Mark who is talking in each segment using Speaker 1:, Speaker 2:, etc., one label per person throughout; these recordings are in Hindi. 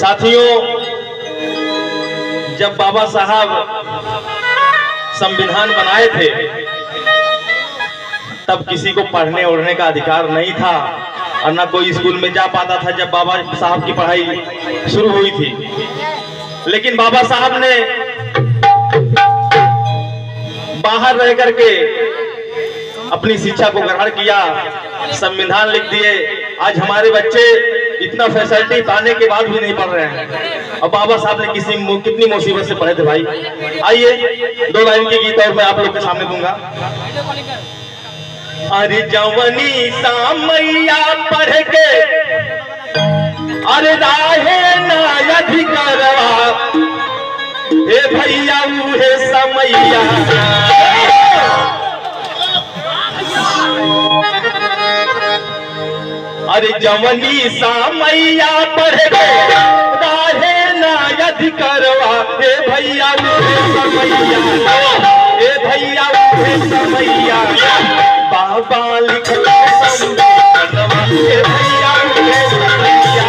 Speaker 1: साथियों, जब बाबा साहब संविधान बनाए थे तब किसी को पढ़ने ओढ़ने का अधिकार नहीं था और ना कोई स्कूल में जा पाता था जब बाबा साहब की पढ़ाई शुरू हुई थी। लेकिन बाबा साहब ने बाहर रह करके अपनी शिक्षा को ग्रहण किया, संविधान लिख दिए। आज हमारे बच्चे इतना फैसिलिटी पाने के बाद भी नहीं पढ़ रहे हैं और बाबा साहब ने कितनी मुसीबत से पढ़े थे भाई। आइए 2 लाइन की गीत और मैं आप लोग के सामने दूंगा। अरे जवनी सामैया पढ़ के अरे राहे ना अधिकारवा हे भैया उहे समैया। अरे जवनी सामैया पढ़ के राहे ना अधिकारवा हे भैया उहे समैया, हे भैया उहे समैया। बाबा लिखले संविधानवा हे भैया उहे समैया,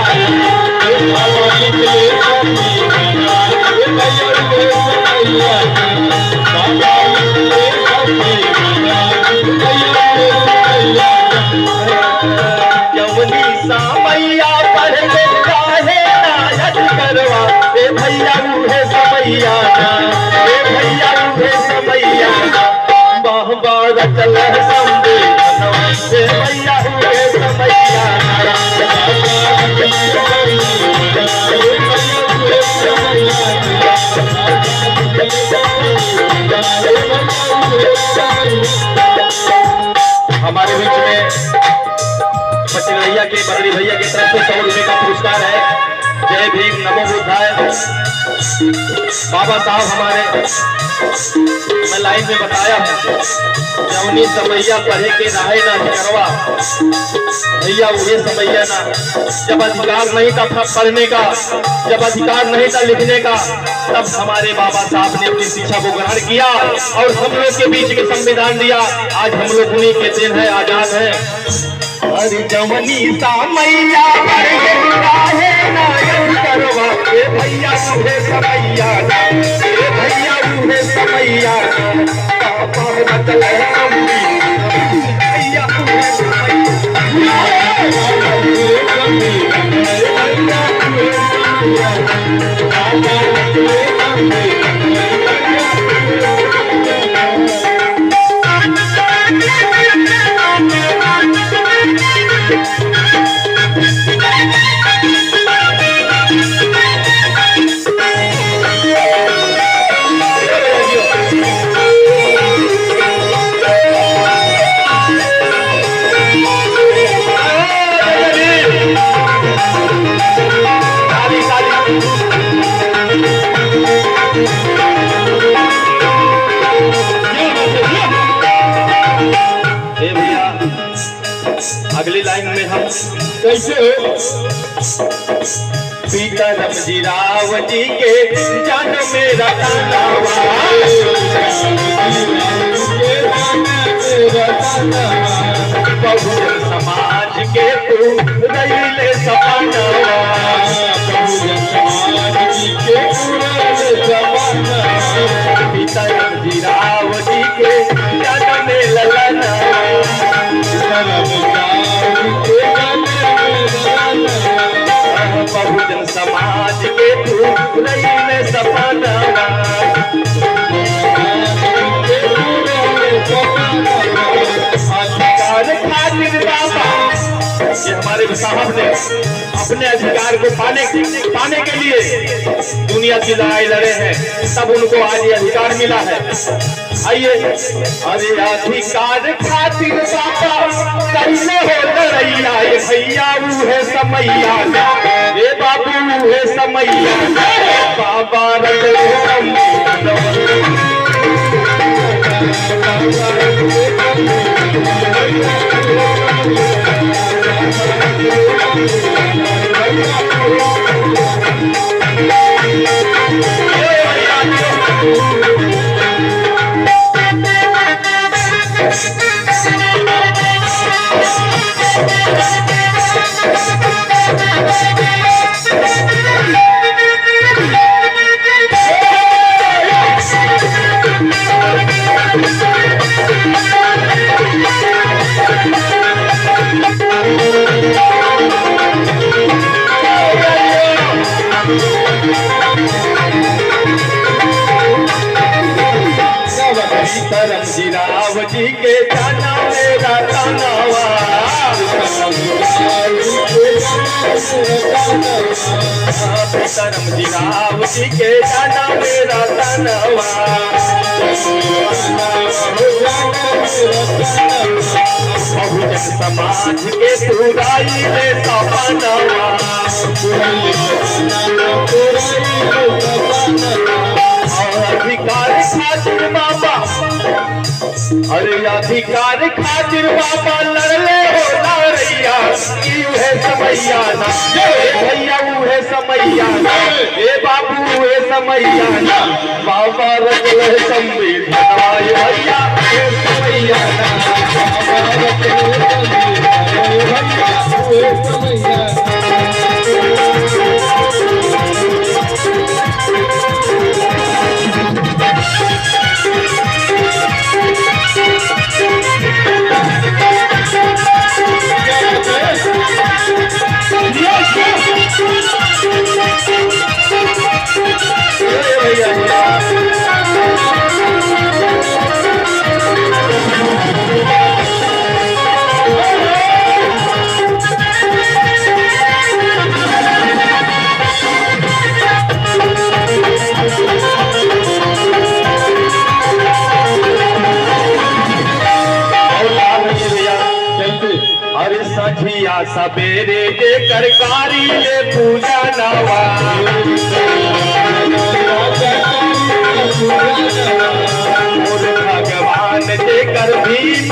Speaker 1: बाबा लिखले संविधानवा हे भैया उहे समैया, बाबा लिखले संविधानवा हे भैया उहे समैया। जवनी सामैया पढ़ के काहे नायक करवा हे भैया उहे समैया, हे भैया उहे समैया। बाबा रचल संविधानवा हे भैया उहे समैया, हमारे बीच में पटेल भैया के बदरी भैया की तरफ से 100 रुपए का पुरस्कार है। जय भीम, नमो बुद्धाय। बाबा साहब हमारे, मैं लाइन में बताया हूँ, जवनी समैया पढ़े के राहे ना करवा भैया उहे समैया ना। जब अधिकार नहीं था पढ़ने का, जब अधिकार नहीं था लिखने का, तब हमारे बाबा साहब ने अपनी शिक्षा को ग्रहण किया और हम लोग के बीच में संविधान दिया। आज हम लोग उन्हीं के दिन है, आजाद है। अरे जवनी सामैया पढ़ के राहे ना करवा हे भैया उहे समैया, हे भैया उहे समैया। बाबा रचल भैया उहे समैया, अगली लाइन में हम कैसे हो? पीता रमजी राव जी के जान मेरा तानावा, बहुजन समाज के तू रईले सपनावा, बहुजन समाज के पीता रमजी राव जी के जान में ललनावा, बहुजन समाज के तू रईले सपनावा। अधिकार खातिर बाबा, ये हमारे साहब ने अपने अधिकार को पाने के लिए दुनिया की लड़ाई लड़े हैं, तब उनको आज ये अधिकार मिला है। आइए। अरे अधिकार खातिर बाबा कइले हो लड़ैया हे भैया उहे समैया, रे बाबू उहे समैया। बाबा रचल संविधानवा धर्म जिराव जी के जाना मेरा तनवा बहुजन समाज के पुराई ले सपनवा अधिकार खातिर बाबा अरे अधिकार खातिर बाबा लड़ले हो लड़ैया उहे समैया ना भैया उहे समैया ना ए बाबू उहे समैया ना बाबा रचले संविधान भैया उहे समैया ना बाबा रचले भैया उहे समैया सझिया सबेरे के करकारी ले पूजा नवा भगवान के कर भीम